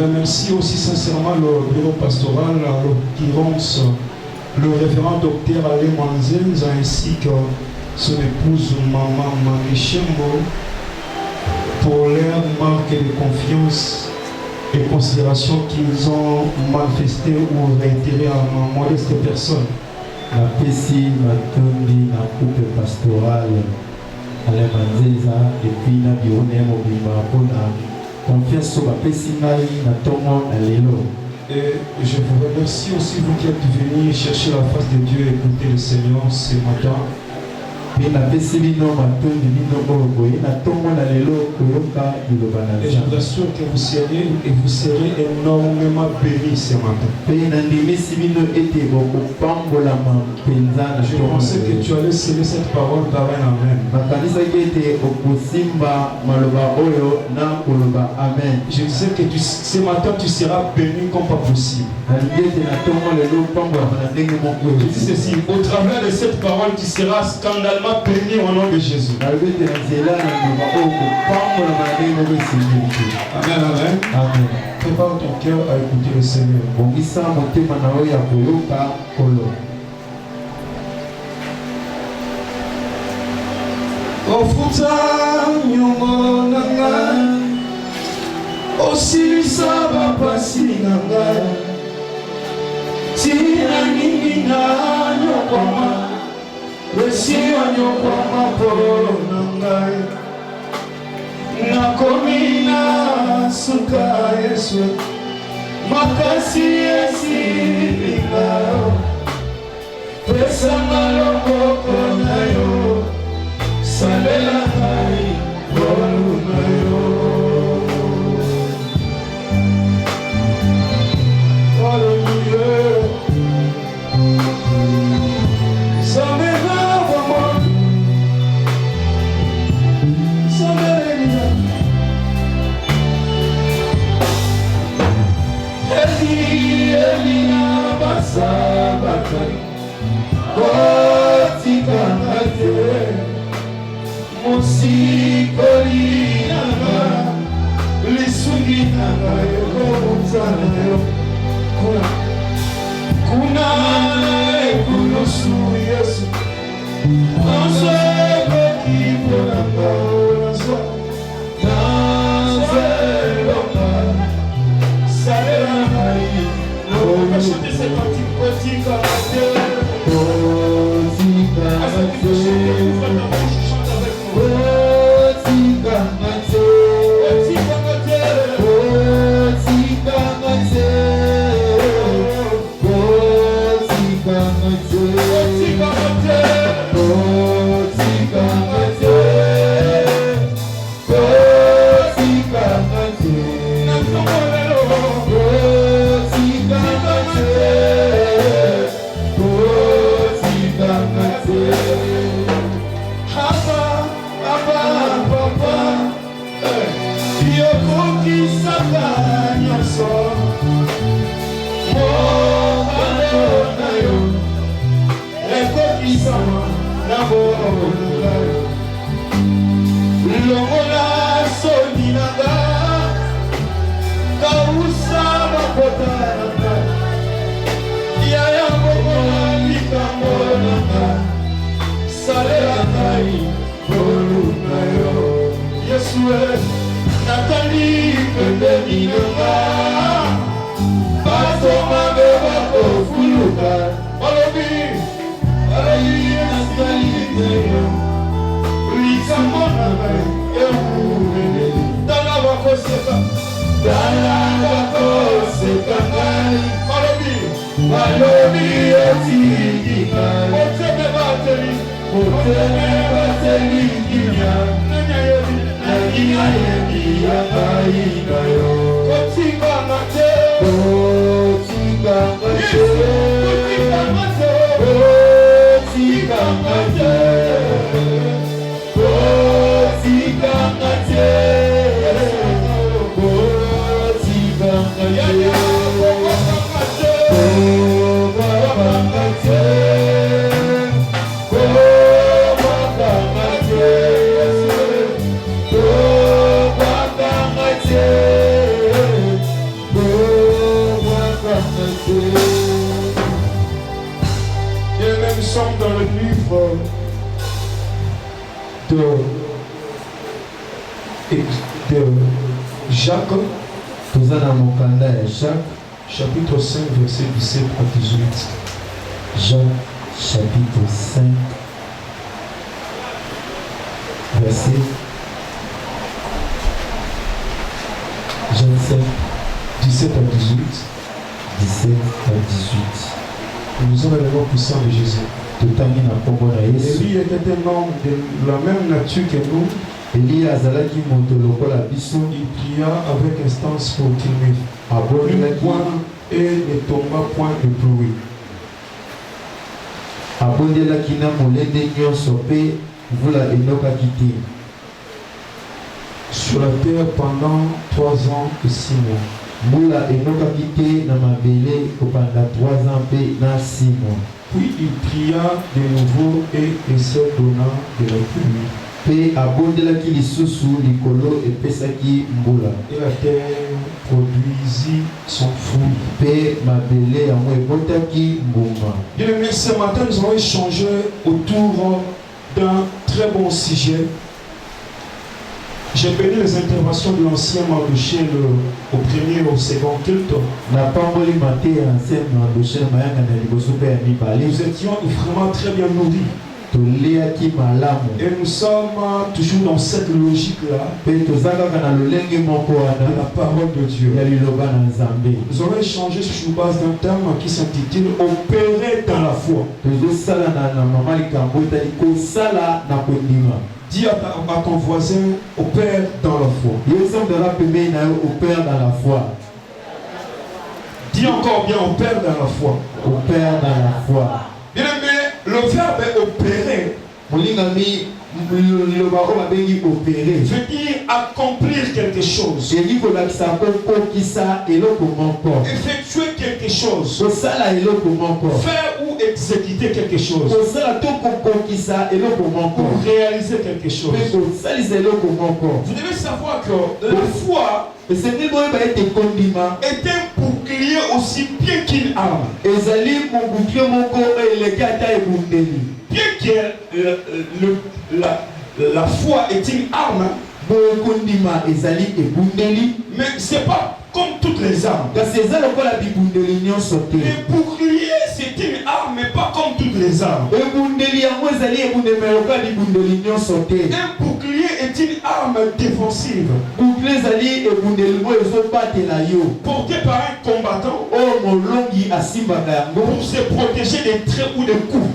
remercie aussi sincèrement le bureau pastoral, en l'occurrence le référent docteur Alain Manzenza ainsi que son épouse Maman Manichembo pour leur marque de confiance et considération qu'ils ont manifesté ou réitéré à ma modeste personne. La Pessi Matondi, la coupe pastorale, Alain Manzenza et puis la Bione Mobima pour la confiance sur la Pessi Nai, la Tomo, la Lelo. Et je vous remercie aussi, vous qui êtes venus chercher la face de Dieu et écouter le Seigneur ce matin. Et je vous assure que vous serez énormément bénis ce matin. Je pensais que tu allais sceller cette parole par un amen. Je sais que ce matin tu seras béni comme pas possible. Je dis ceci, au travers de cette parole tu seras scandalement béni au nom de Jésus. Amen, amen. Amen. Prépare ton cœur à écouter le Seigneur. Ofuta nyongo nanga osilisa bapasi nanga tina nini na nyokoma wesiwa nyokoma po nanga nakomi na suka Yesu makasi esibinga pesa maloboko na yo salela hai bolunayo. Hallelujah. Samena vamo, samena. Elina basabakari, kotika ngate. Musikoli nanga, lisungi nanga yokomutana yo. Kuna kunusu Yesu, nasebe kipo nanga onaso, nazeloka, salela hai. On va chanter cette cantique, Kotika Mate. Kotika Mate. Nathalie pembeni nanga Batoma beba kofuluka Olobi Alayi Nathalie teyo Likamona bai Eumene Dala wako seka ngai Olobi Alobi etigika Oteme bateli Kinya Nanya yodi Nanya yedi Yakaina yo Kotika mate Kotika mate Kotika mate Kotika mate Kotika mate Kotika mate Yeah. de Jacques, chapitre 5, verset 17 à 18. Jean, chapitre 5, verset 17 à 18. 17 à 18. Nous avons le nom puissant de Jésus. Élie était un homme de la même nature que nous. Il pria avec instance pour qu'il ne point et ne tomba point de pluie. Sur la terre pendant 3 ans et 6 mois. Mula enokaki te na mabele kopanda 3 ans pe na 6 mois. Puis il pria de nouveau et il se donna de la pluie. Pe abondelaki lisusu likolo epesaki mbula. Et la terre produisit son fruit. Pe mabele yango ebotaki mbuma. Bien aimé, ce matin nous allons échanger autour d'un très bon sujet. J'ai béni les interventions de l'ancien Mardoché au premier et au second culte. Nous étions vraiment très bien nourris. Et nous sommes toujours dans cette logique-là de la parole de Dieu. Nous allons échanger sur base d'un terme qui s'intitule « Opérer dans la foi ». Dis à ton voisin, opère dans la foi. Dis encore bien, opère dans la foi. Opère dans la foi. Bien aimé, le verbe est opérer. Veut dire accomplir quelque chose. Effectuer quelque chose. Faire ou exécuter quelque chose. Ou réaliser quelque chose. Vous devez savoir que la foi est un bouclier aussi bien qu'une arme. Bien que la foi est une arme, mais ce n'est pas comme toutes les armes. Le bouclier, c'est une arme, mais pas comme toutes les armes. Un bouclier est une arme défensive. Porté par un combattant pour se protéger des traits ou des coups.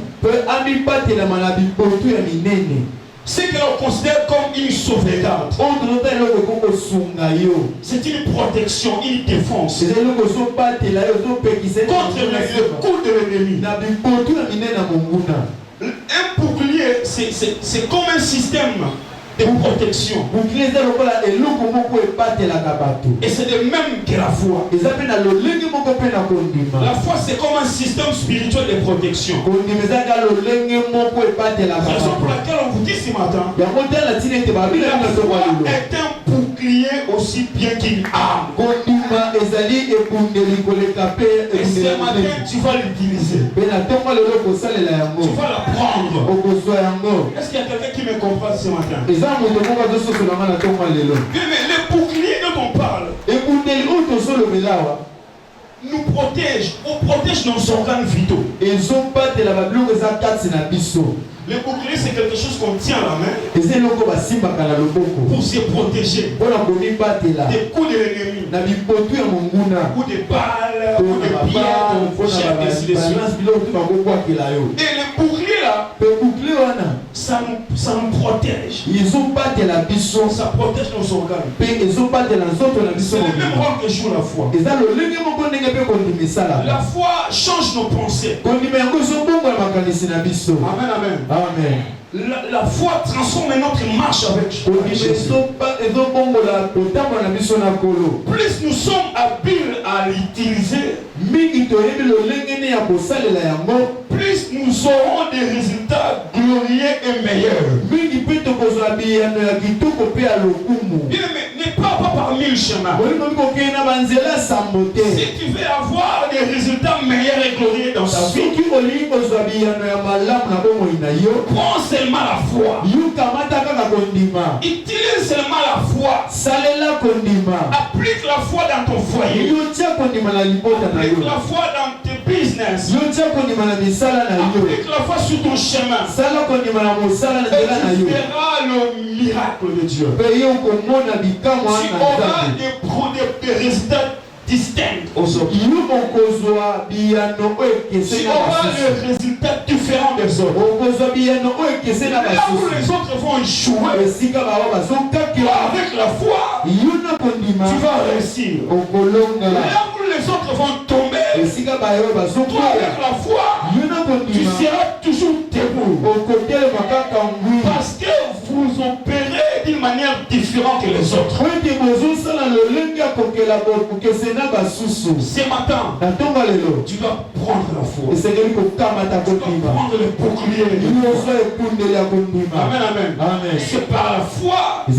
C'est que l'on considère comme une sauvegarde. C'est une protection, une défense contre le coup de l'ennemi. Un bouclier, c'est comme un système de protection. Et c'est de même que la foi. La foi, c'est comme un système spirituel de protection. Raison pour laquelle on vous dit ce matin, la foi est un bouclier aussi bien qu'une arme. Et ce matin, tu vas l'utiliser. Tu vas la prendre. Est-ce qu'il y a quelqu'un qui me comprend ce matin? Mais le bouclier dont on parle nous protège, on protège nos organes vitaux. Le bouclier, c'est quelque chose qu'on tient à la main pour se protéger des coups de l'ennemi, ou des balles, ou des pierres, et le bouclier là, ça nous protège. Ça protège nos organes. C'est le même rôle que joue la foi. La foi change nos pensées. Amen, amen. Amen. La foi transforme notre marche avec Jésus. Plus nous sommes habiles à l'utiliser, plus nous aurons des résultats glorieux et meilleurs. ne pars pas par mille chemins. Si tu veux avoir des résultats meilleurs et glorieux dans ta vie, prends seulement la foi. Utilise seulement la foi. Applique la foi dans ton foyer. Applique la foi dans tes business. Applique la foi sur ton chemin. Et tu verras le miracle de Dieu. Tu auras des résultats distincts aujourd'hui. Tu auras des résultats différents des autres. Là où les autres vont échouer, avec la foi, tu vas réussir. Là où les autres vont tomber, toi avec la foi, tu seras toujours debout. Parce que vous opérez d'une manière différente que les autres. Ce matin, tu dois prendre la foi. Tu dois prendre le bouclier. Amen, amen. C'est par la foi que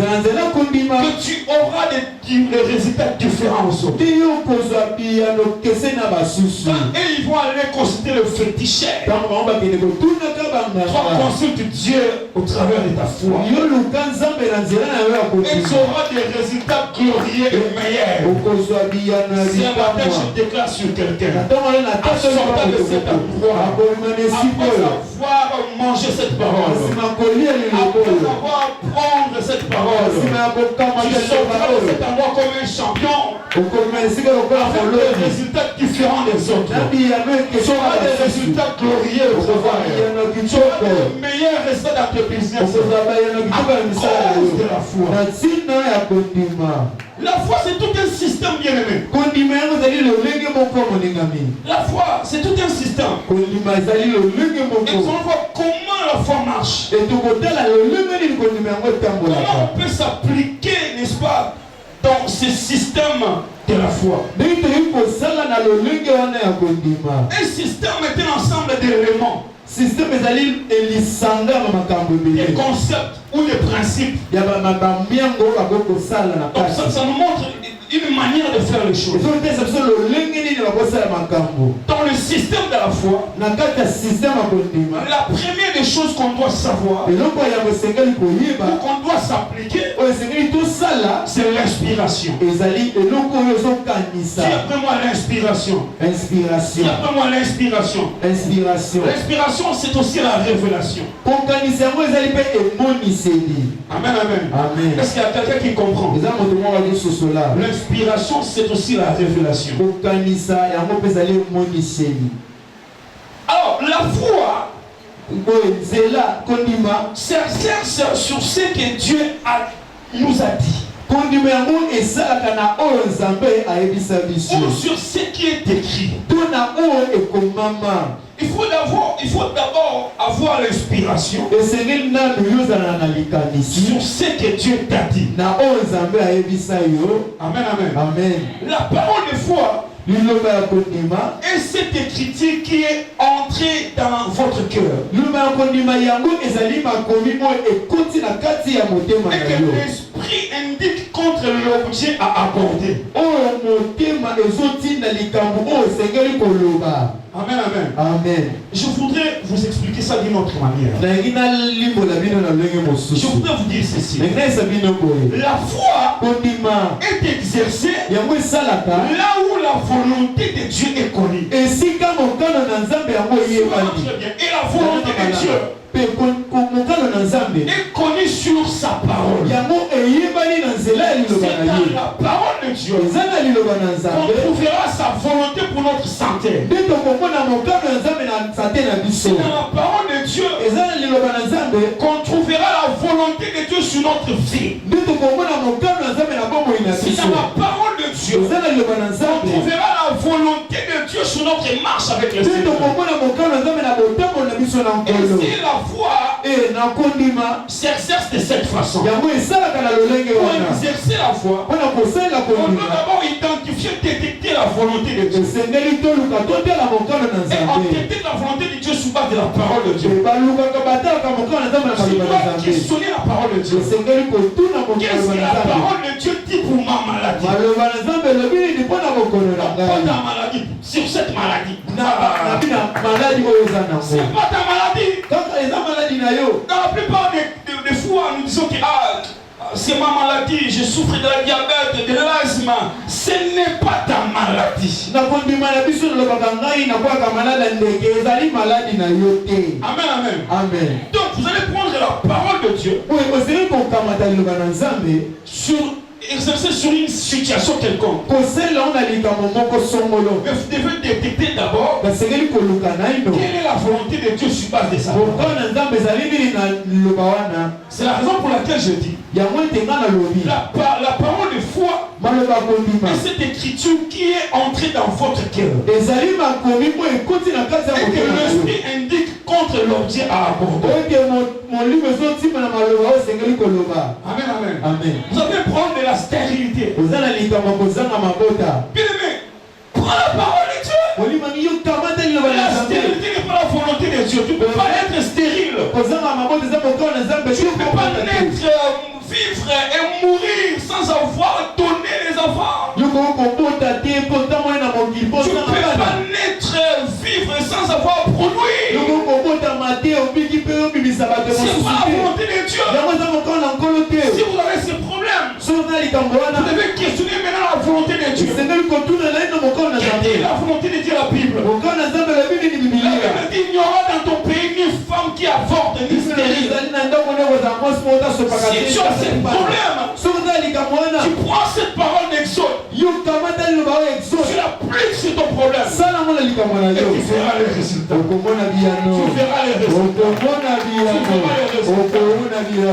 tu auras des résultats différents aux autres. Et ils vont aller consulter le féticheur. Toi, consulte Dieu au travers de ta foi. Et tu auras des résultats glorieux et meilleurs. Si un matin je déclare sur quelqu'un, en sortant de cet endroit, après avoir mangé cette parole, après avoir prendre cette parole, tu sortiras de cet endroit comme un champion, avec des résultats différents des autres. Tu auras des résultats glorieux au travail. Tu auras des meilleurs résultats dans tes business à cause de la foi. La foi, c'est tout un système, bien-aimé. La foi, c'est tout un système. Et on voit comment la foi marche. Comment on peut s'appliquer, n'est-ce pas, dans ce système de la foi. Un système est un ensemble d'éléments, des concepts ou des principes. Donc ça nous montre une manière de faire les choses. Dans le système de la foi, la première des choses qu'on doit savoir, ou qu'on doit s'appliquer, c'est l'inspiration. Dis après moi l'inspiration. Dis après moi l'inspiration. L'inspiration, c'est aussi la révélation. Amen, amen. Est-ce qu'il y a quelqu'un qui comprend? L'inspiration, c'est aussi la révélation. Alors, la foi s'exerce sur ce que Dieu nous a dit. Ou sur ce qui est écrit. Il faut d'abord avoir l'inspiration sur ce que Dieu t'a dit. Amen, amen. La parole de foi est cette écriture qui est entrée dans votre cœur. Et que l'esprit indique contre l'objet à aborder. Amen, amen. Je voudrais vous expliquer ça d'une autre manière. Je voudrais vous dire ceci. La foi est exercée là où la volonté de Dieu est connue. Et la volonté de Dieu est connu sur sa parole. C'est dans la parole de Dieu qu'on trouvera sa volonté pour notre santé. C'est dans la parole de Dieu qu'on trouvera la volonté de Dieu sur notre vie. C'est dans la parole de Dieu qu'on trouvera la volonté de Dieu sur notre marche avec le Seigneur. Et c'est la foi s'exerce de cette façon. Pour exercer la foi, on doit d'abord identifier, détecter la volonté de Dieu. Et on détecte la volonté de Dieu sous base de la parole de Dieu. Tu dois questionner la parole de Dieu. Qu'est-ce que la parole de Dieu dit pour ma maladie? Pas ta maladie, sur cette maladie. C'est pas ta maladie. Dans la plupart des fois, nous disons que c'est ma maladie, je souffre de la diabète, de l'asthme. Ce n'est pas ta maladie. Amen, amen. Amen. Donc vous allez prendre la parole de Dieu exercer sur une situation quelconque. Mais vous devez détecter d'abord quelle est la volonté de Dieu sur base de ça. C'est la raison pour laquelle je dis la parole de foi est cette écriture qui est entrée dans votre cœur et que l'esprit indique contre l'objet à aborder. Amen, amen. Amen. Vous avez prendre de la stérilité. Bien aimé, prends la parole de Dieu. La stérilité n'est pas la volonté de Dieu. Tu ne peux pas être stérile. Tu ne peux pas naître, vivre et mourir sans avoir donné les enfants. Tu ne peux pas naître, vivre sans avoir produit. C'est pas la volonté de Dieu. Si vous avez ce problème, vous devez questionner maintenant la volonté de Dieu. Quelle est la volonté de Dieu, la Bible? La Bible dit il n'y aura dans ton pays ni femme qui avorte ni stérile. Si tu as ce problème, tu prends cette parole d'Exode, tu l'appliques sur ton problème et tu verras les résultats. Tu verras les résultats.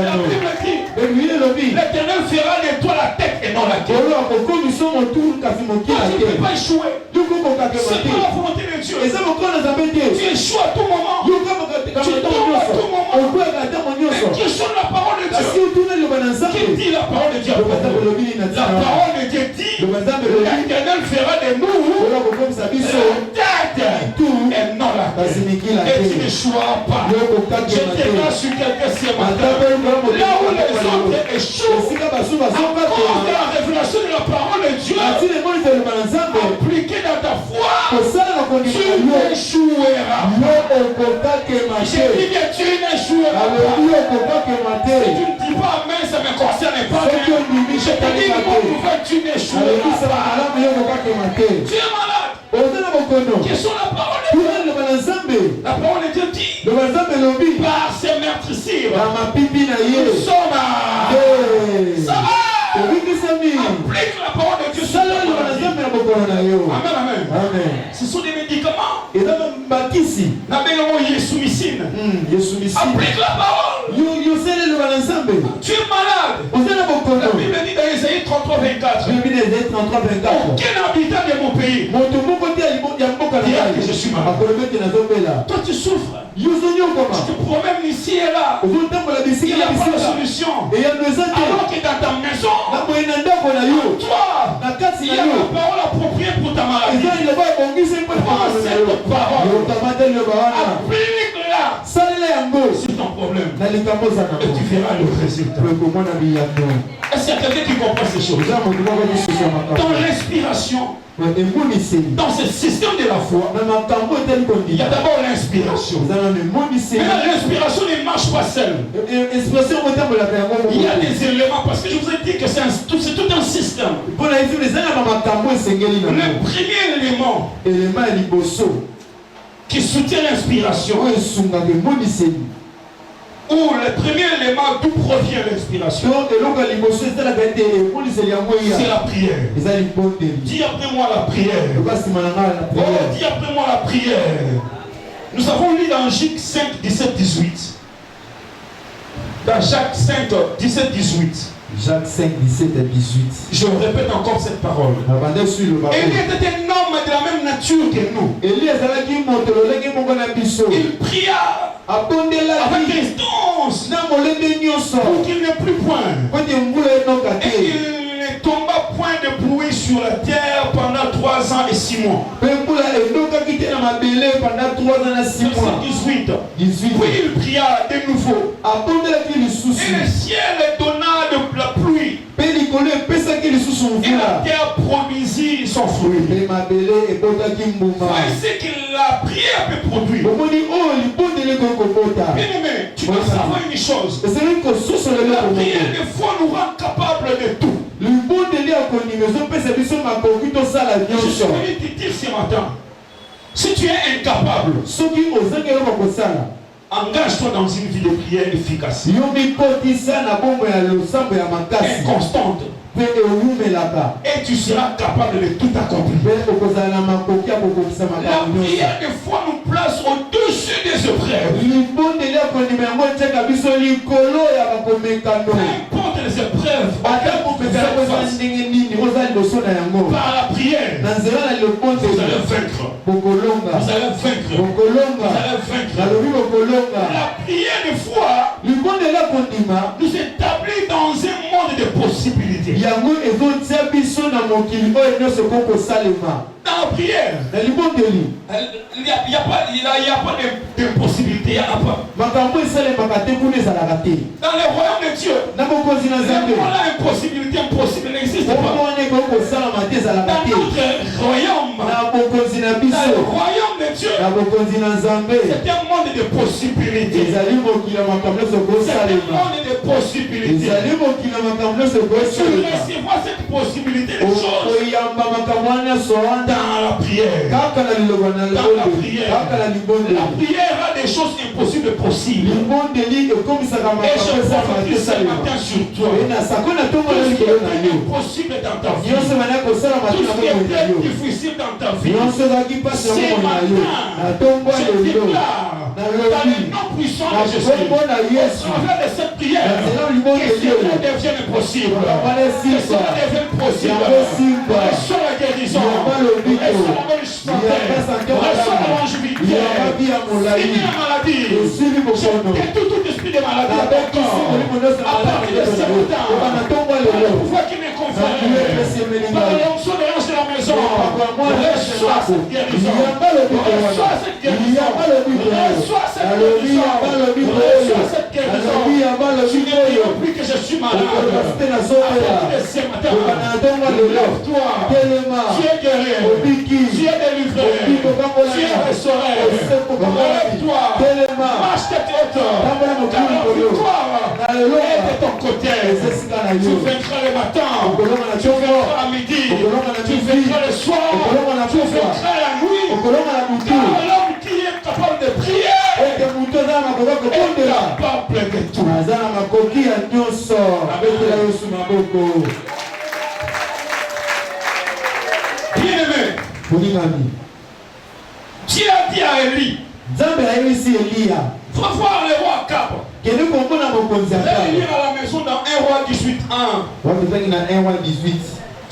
La Bible dit l'Éternel fera de toi la tête et non la queue. Tu ne peux pas échouer. C'est pas la volonté de Dieu. Tu échoues à tout moment. Tu tombes à tout moment. Mais questionne la parole de Dieu. Qui dit la parole de Dieu? La parole de Dieu dit l'Éternel fera de nous la tête et non la queue. Et tu n'échoueras pas. Je t'écris sur quelqu'un ce matin. Là où les autres échouent, à cause de la révélation de la parole de Dieu, appliquée dans ta foi, tu n'échoueras pas. J'ai dit que tu n'échoueras pas. Si tu ne dis pas amen, ça ne me concerne pas. Je te dis une bonne nouvelle, tu n'échoueras pas. Tu es malade. Question la parole de Dieu. La parole de Dieu dit par ces meurtrissures, nous sommes ça va. Applique la parole de Dieu. Amen, amen. Ce sont des médicaments. Applique la parole. Tu es malade. La Bible dit dans Isaïe 33:24. Aucun habitant de mon pays dira que je suis malade. Toi tu souffres. Tu te promènes ici et là. Il n'y a pas de solution. Alors que dans ta maison, toi, il y a la parole appropriée pour ta maladie. Prends cette parole. Applique-la sur ton problème. Et tu verras le résultat. Est-ce qu'il y a quelqu'un qui comprend ces choses? Dans l'inspiration, dans ce système de la foi, il y a d'abord l'inspiration. Mais l'inspiration ne marche pas seule. Il y a des éléments, parce que je vous ai dit que c'est tout un système. Le premier élément qui soutient l'inspiration, ou le premier élément d'où provient l'inspiration, c'est la prière. Dis après moi la prière. Oh, dis après moi la prière. Nous avons lu dans Jacques 5, 17, 18. Dans Jacques 5, 17, 18. Jacques 5, 17 et 18. Je répète encore cette parole. Élie était un homme de la même nature que nous. Il pria avec instance pour qu'il n'ait plus point. Et il ne tomba point de pluie sur la terre pendant 3 ans et 6 mois. mabele pendant 3 ans et 6 mois. 18. 18. Puis il pria de nouveau. Abondelaki Et lisusu. le ciel donna de la pluie. Pe likolo epesaki lisusu Et la mvula. terre produisit son fruit. Pe mabele ebotaki mbuma. Voici que la prière peut produire. Omoni oyo libondeli ekoki kobota. Bien aimé, tu dois savoir une chose. ezali kososola La eloko prière moko. des fois nous rend capables de tout. libondeli ya kondima ezopesa biso makoki tosala Je suis nyonso. venu te dire ce matin, si tu es incapable, soki ozangi eloko kosala, engage-toi dans une vie de prière efficace yo mikotisa na bombo ya losambo ya et makasi constante. mpe ewumelaka. Et tu seras capable de tout accomplir. mpe okozala na makoki ya kokokisa La makambo nyonso. prière des fois nous place au-dessus des épreuves. libondeli ya kondima yango etiaka biso likolo ya bakomekano. Peu importe les épreuves ata auxquelles vous kopesa faites koza face, ndenge nini oza liboso na yango. par la prière, na nzela na vous libondeli allez vaincre. bokolonga. Vous allez vaincre. bokolonga. Vous allez vaincre. nalobi bokolonga. La prière des fois libondeli ya kondima nous établit dans un monde de possibilités. yango ezotia biso na mokili oyo nyonso kokosalema. Dans la prière, na libondeli il n'y a pas d'impossibilité. Il y en a pas. makambo esalemaka te kuna ezalaka te. Dans le royaume de Dieu, na bokonzi na nzambe l'impossibilité impossible n'existe pas. omona ekoki kosalama te ezalaka Dans te. notre royaume, na bokonzi na dans le biso royaume de Dieu, na bokonzi na nzambe c'est un monde de possibilités. ezali mokili ya makambo nyonso C'est un kosalema. monde de possibilités. ezali mokili ya makambo nyonso Tu kosalema. recevras cette possibilité de choses okoyamba makambo wana nyonso wana dans la prière. kaka na liloba na Dans la libondeli prière. kaka na La libondeli. prière a des choses impossibles possibles. libondeli ekomisaka Et makambo je esalaka te prophétise ce esalema. matin sur toi. na sako na ntongo Tout na ce qui likolo na est yo impossible dans ta vie, nyonso bana kosalama te tout na ce qui est bomoi na yo très difficile dans ta vie, nyonso ezalaki mpasi na ce bomoi na yo matin, na ntongo ya je lelo déclare na dans le lobi nom puissant na de Jésus, nkombo na au yesu travers de cette prière, na nzela que libondeli cela oyo devienne possible. wana Que simba cela devienne possible. yango simba Reçois la guérison. yamba lobiko Reçois la bonne santé. yamba santé Reçois la malamu longévité. yamba bi ya molai Finis la maladie. esili bokono Je détruis tout esprit de maladie à ton nabekisi corps. molimo nyonso À partir de ce matin, oba na ntongo ya par le lelo pouvoir qui m'est conféré, na dieu epesi emeli par ngai l'onction de l'ange de la maison, reçois cette guérison. yamba lobiko Reçois wana cette guérison. yamba lobiko oyo Reçois cette nalobi guérison. yamba lobiko oyo Reçois cette guérison. nalobi yamba Tu lobiko ne oyo dis plus que je suis malade. okokasite À nazobela partir de ce matin, oba na ntongo ya lelo lève-toi. telema Tu es guéri. obiki Tu es délivré. obiki okambolana Tu es restauré. Lève-toi. telema Marche tête haute. tambola Car mokili la likolo victoire na lelo est de ton côté. ezesika na Tu yo vaincras le matin. okolonga na Tu ntongo vaincras à midi. okolonga na Tu midi vaincras le soir. okolonga na Tu pokwa vaincras la nuit. okolonga na butu Car l'homme qui est capable de prier ete moto aza na makoki ya est kobondela capable de tout. aza na makoki ya nyonso abetela yesu maboko. Bien-aimé, boningami Dieu a dit à Élie, nzambe ayebisi eliya va voir le roi Akab. kende komona mokonzi ya Allez lire kala à la maison dans 1 roi 18:1. watozangi na 1 wa 18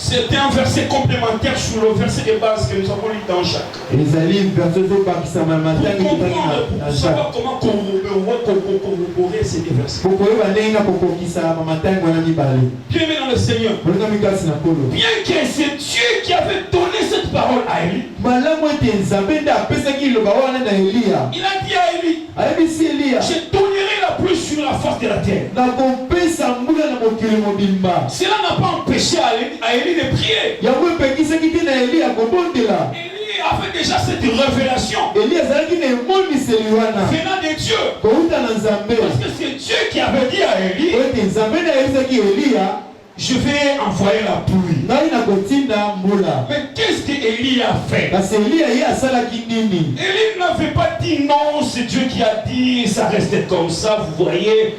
C'était un verset complémentaire sur le verset de base que nous avons lu dans Jacques. ezali verso ezobakisama na Pour matangi tozangi comprendre, na pour jacques savoir comment corroborer ces deux versets. po koyeba ndenge na kokokisa bamatangi wana mibale. Bien aimé dans le Seigneur, bolingami kasi na kolo bien que c'est Dieu qui avait donné cette parole à Élie, malamu ete nzambe nde apesaki liloba wana na eliya il a dit à Élie, ayebisi eliya je donnerai la pluie sur la face de la terre. nakopesa mbula na mokili mobimba. Cela n'a pas empêché à Élie de prier. yango epekisaki te na eliya kobondela. Élie avait déjà cette révélation eliya azalaki na emoniseli wana venant de Dieu. kouta na nzambe Parce que c'est Dieu qui avait dit à Élie, po ete nzambe nde ayebisaki eliya je vais envoyer la pluie. ngai nakotinda mbula. Mais qu'est-ce que Élie a fait? kasi eliya ye asalaki nini? Élie n'avait pas dit non, c'est Dieu qui a dit, ça restait comme ça, vous voyez,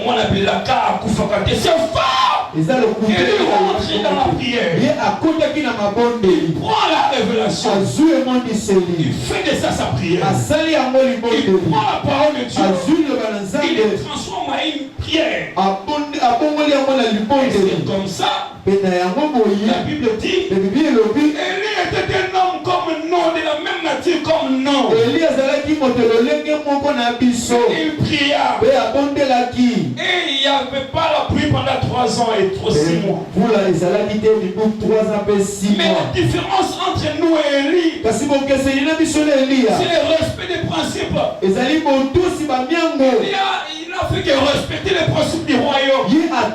moi n'appelaka Koufakate, c'est fort! eza lokuta Élie rentre dans la prière, ye akotaki na mabondeli prend la révélation, azwi il emoniseli fait de ça sa prière, asali yango il libondeli prend la parole de Dieu, azwi liloba na il nzambe le transforme en une prière. abongoli yango na Et libondeli c'est comme ça, mpe na yango la boye Bible dit, ebibi elobi Élie était un homme comme non, de la même nature comme non. eli azalaki Il pria. Et il n'y avait pas la pluie pendant 3 ans et 6 mois. Mais la différence entre nous et Élie, c'est le respect des principes. Il a fait que respecter les principes du royaume. Il a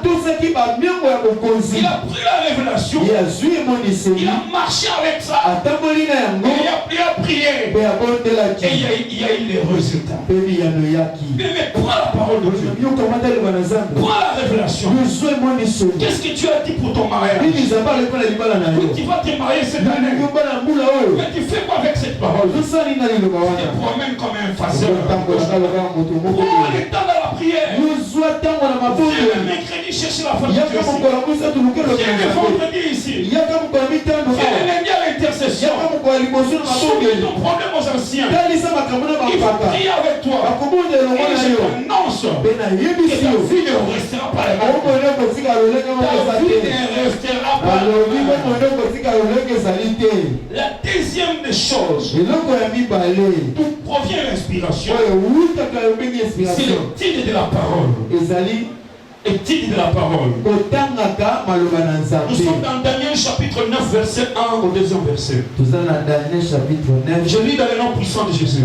pris la révélation. Il a marché avec ça. Il a prié. Et il y a eu les résultats. Mais prends la parole de Dieu. Prends la révélation. Qu'est-ce que tu as dit pour ton mariage? Tu vas te marier cette année. Mais tu fais quoi avec cette parole? Tu te promènes comme un faceur. Prends le temps dans la prière. Viens le mercredi chercher la foi de Dieu. Viens le vendredi ici. Viens le lundi à l'intercession. Soumets ton problème aux anciens. Il faut prier avec toi. Et je t'annonce que ta vie ne restera pas la même. Ta vie ne restera pas la même. La deuxième des choses, d'où provient l'inspiration, c'est le titre de la parole. Et titre de la parole. Nous sommes dans Daniel chapitre 9 verset 1 au deuxième verset. Je lis dans le nom puissant de Jésus.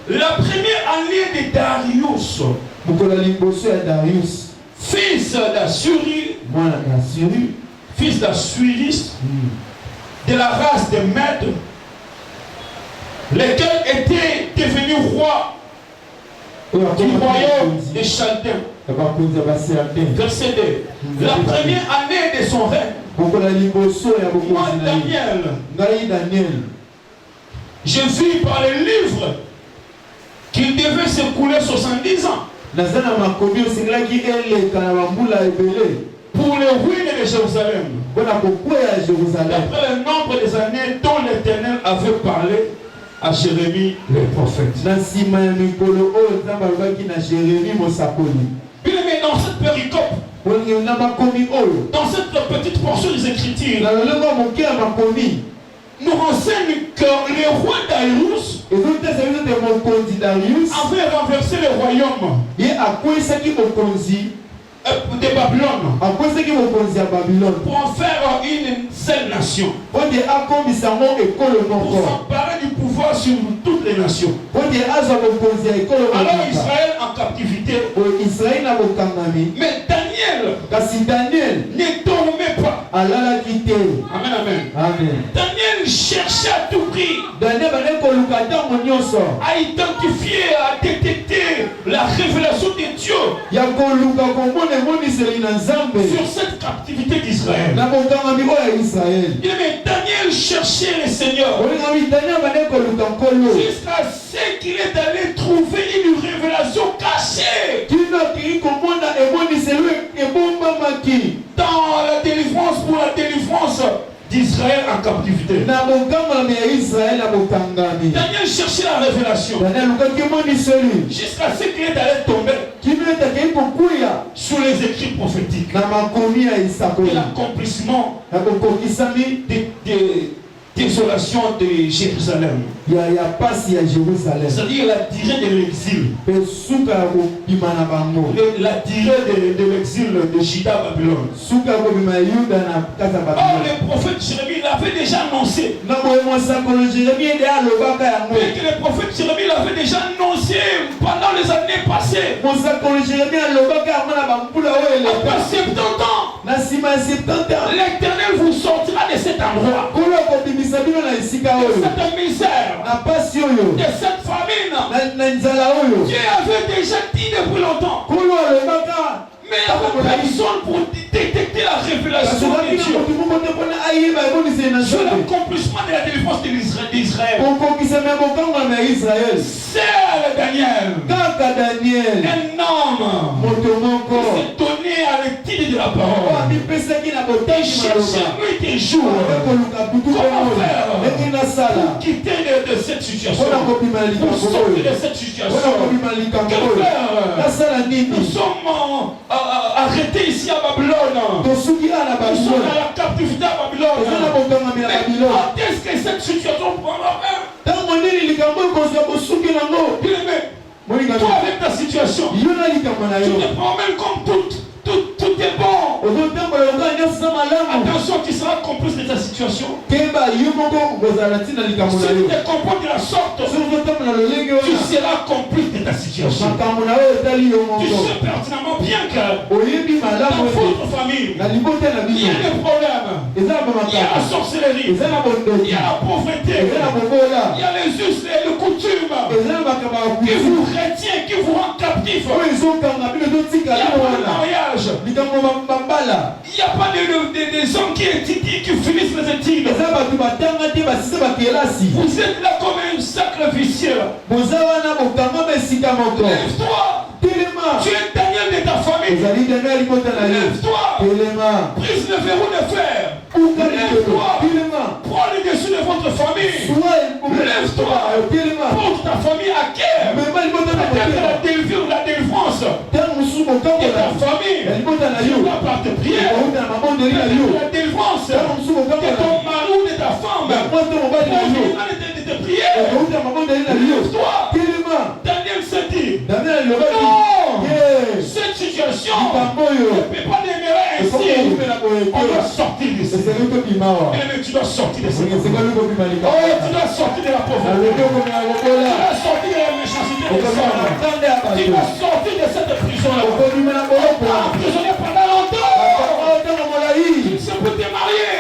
La première année de Darius, fils d'Assuris, de la race des Mèdes, lequel était devenu roi du royaume des Chaldéens. Verset 2. La première année de son règne, moi Daniel, je vis par les livres qu'il devait s'écouler 70 ans pour les ruines de Jérusalem, d'après le nombre des années dont l'Éternel avait parlé à Jérémie le prophète. Bien aimé, dans cette péricope, dans cette petite portion des Écritures, nous renseigne que le roi Darius avait renversé le royaume de Babylone pour en faire une seule nation, pour s'emparer du pouvoir sur toutes les nations. Alors Israël en captivité, mais Daniel ne dormait pas. Amen, amen. Daniel cherchait à tout prix à identifier, à détecter la révélation de Dieu sur cette captivité d'Israël. Mais Daniel cherchait le Seigneur jusqu'à ce qu'il est allé trouver une révélation cachée dans la délivrance, pour la délivrance d'Israël en captivité. Daniel cherchait la révélation jusqu'à ce qu'il est allé tomber sur les écrits prophétiques et l'accomplissement des désolation de Jérusalem. C'est-à-dire la durée de l'exil. La durée de l'exil de Juda Babylone. Or le prophète Jérémie l'avait déjà annoncé. Mais que le prophète Jérémie l'avait déjà annoncé pendant les années passées. Après 70 ans, l'Éternel vous sortira de cet endroit, de cette misère, de cette famine. Dieu avait déjà dit depuis longtemps, mais il n'y avait personne pour détecter la révélation de Dieu sur l'accomplissement de la délivrance d'Israël. C'est Daniel, un homme qui s'est donné à l'étude de la parole. Il cherchait nuit et jour comment faire pour quitter de cette situation, pour sortir de cette situation. Que faire? Nous sommes arrêtés ici à Babylone. Nous sommes à la captivité à Babylone. Mais quand est-ce que cette situation prendra fin? Bien-aimé, toi avec ta situation, tu te promènes comme tout est bon. Attention, tu seras complice de ta situation. Si tu te comportes de la sorte, tu seras complice de ta situation. Tu sais pertinemment bien que dans votre famille, il y a des problèmes. Il y a la sorcellerie, il y a la pauvreté, il y a les us et les coutumes qui vous retiennent, qui vous rendent captifs. Il n'y a pas de mariage. Il n'y a pas de hommes qui finissent les études. Vous êtes là comme un sacrificiel. Lève-toi. Tu es Daniel de ta famille. Lève-toi. Brise le verrou de fer. Lève-toi. Prends le dessus de votre famille. Lève-toi. Porte ta famille à cœur. Peut-être la délivrance de ta famille. Tu dois par tes prières. La délivrance de ton mari ou de ta femme. De tes prières. Lève-toi. Daniel s'est dit, non, cette situation ne peut pas demeurer ainsi. On doit sortir d'ici. Mais tu dois sortir de cette pauvreté. Oh, tu dois sortir de la pauvreté. Tu dois sortir de la méchanceté des hommes. Tu dois sortir de cette prison-là. On t'a emprisonné pendant longtemps. Tu ne sais plus te marier.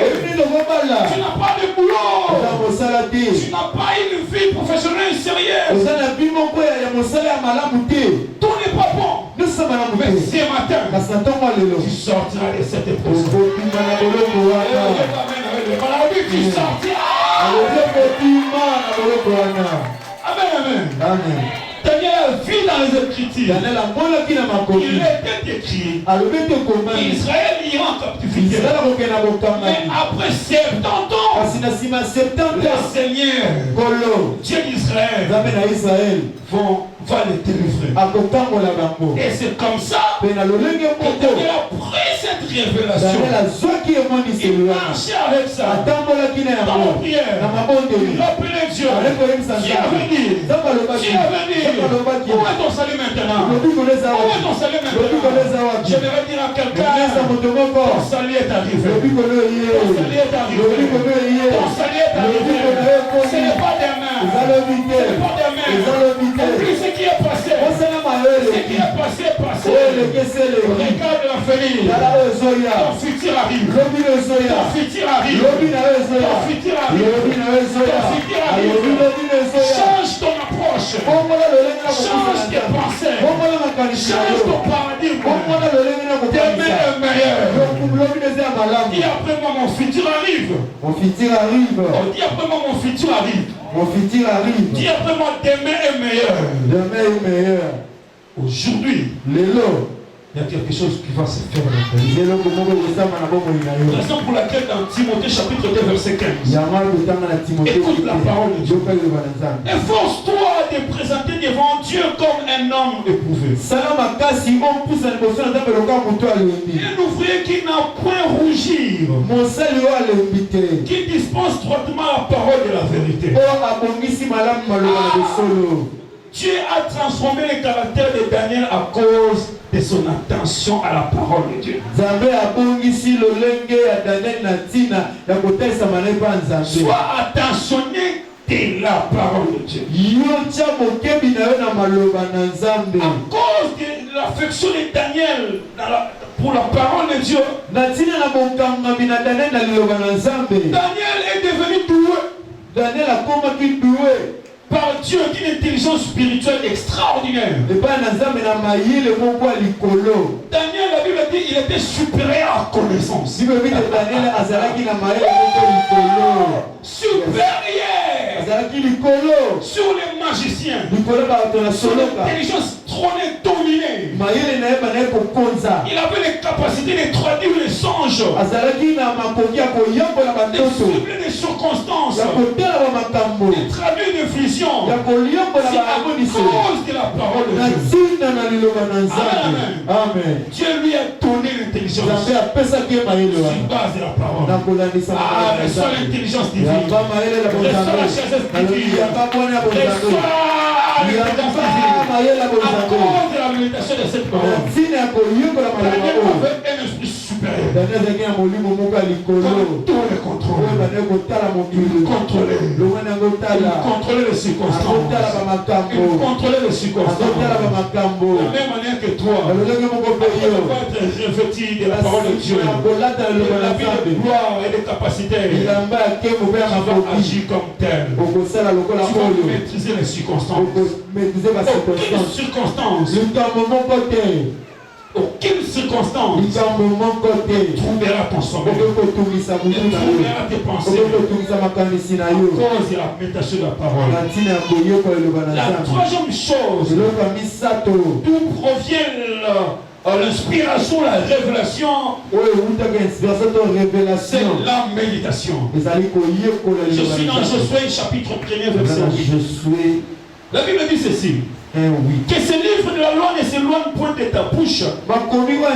Tu n'as pas de boulot. Tu n'as pas une vie professionnelle sérieuse. Tout n'est pas bon. Mais ce matin, tu sortiras de cette prison. Tu sortiras. Amen. Daniel vit dans les Écritures. Il était écrit Israël ira en captivité. Mais après 70 ans, le Seigneur, Dieu d'Israël, va les délivrer. Et c'est comme ça que Daniel a pris cette révélation. Il marchait avec ça. Dans la prière, il appelait Dieu. Dieu a venu. Où est ton salut maintenant? Où est ton salut maintenant? Je vais dire à quelqu'un, ton salut est arrivé. Ton salut est arrivé. Ton salut est arrivé. Ce n'est pas demain. Ce n'est pas demain. Oublie ce qui est passé. Ce qui est passé. Regarde l'infini. Ton futur arrive. Ton futur arrive. Ton futur arrive. Change ton approche. Change tes pensées. Change ton paradigme. Demain est meilleur. Dis après moi, mon futur arrive. Dis après moi, mon futur arrive. Dis après moi, demain est meilleur. Aujourd'hui, il y a quelque chose qui va se faire dans ta vie. Raison pour laquelle dans Timothée chapitre 2 verset 15, écoute la parole de Dieu. Efforce-toi de présenter devant Dieu comme un homme éprouvé. Un ouvrier qui n'a point rougir, qui dispose droitement la parole de la vérité. Dieu a transformé le caractère de Daniel à cause de son attention à la parole de Dieu. Sois attentionné de la parole de Dieu. À cause de l'affection de Daniel pour la parole de Dieu, Daniel est devenu doué. Par Dieu d'une intelligence spirituelle extraordinaire. Daniel, la Bible dit, il était supérieur à connaissance. Supérieur. Sur les magiciens. Sur l'intelligence trôner, dominer. mayele na ye banaye kokonza Il avait les capacités de traduire les songes, azalaki na makoki ya koyambola de bandoto cibler des circonstances, ya kotala bamakambo de traduire des visions. ya koyambola C'est à baaboniso cause de la parole de na Dieu. ntina na liloba na nzambe. Amen. Amen. Dieu lui a donné l'intelligence nzambe apesaki ye mayele sur wana base de la parole. na kolandisa Ah, reçois l'intelligence divine. yamba mayele ya Reçois la bonzambe sagesse divine. yamba bwana ya bonzambe Reçois l'intelligence yamba divine. mayele ya À bonzambe cause de la méditation de cette na parole. ntina ya koyembola Daniel malaba oyo avait un esprit supérieur. daniel azalaki na molimo moko ya likolo Comme tout le oyo contrôle. banaye kotala mokili Il contrôlait. longwana yango Il tala contrôlait les circonstances. azotala bamakambo Il contrôlait les azotala circonstances. bamakambo De la même manière que toi, alolenge moko mpe tu yo dois être revêtu de la parole de Dieu. kolata liloba na La vie de nzambe gloire et de capacité. Tu bilamba ya nkembo mpe ya vas makoki agir comme tel. okosala lokola Tu vas oyo maîtriser les circonstances. okomaîtrise Aucune bacirconstance circonstance, likambo moko te aucune circonstance likambo moko te trouvera ton sommeil. okoki kotungisa Ne mutu na yo trouvera tes pensées. okoki kotungisa makanisi na À yo cause de la méditation de la parole. na ntina ya koyoka liloba na La nzambe troisième chose, eloko ya misato d'où provient l'inspiration, la révélation, oyo eutaka inspiration to c'est révélation la méditation. ezali koyekola Je liloba suis na dans nzambe Josué chapitre 1er verset na 8. Josué La Bible dit ceci. 1:8 Que ce livre de la loi ne s'éloigne point de ta bouche, bakomi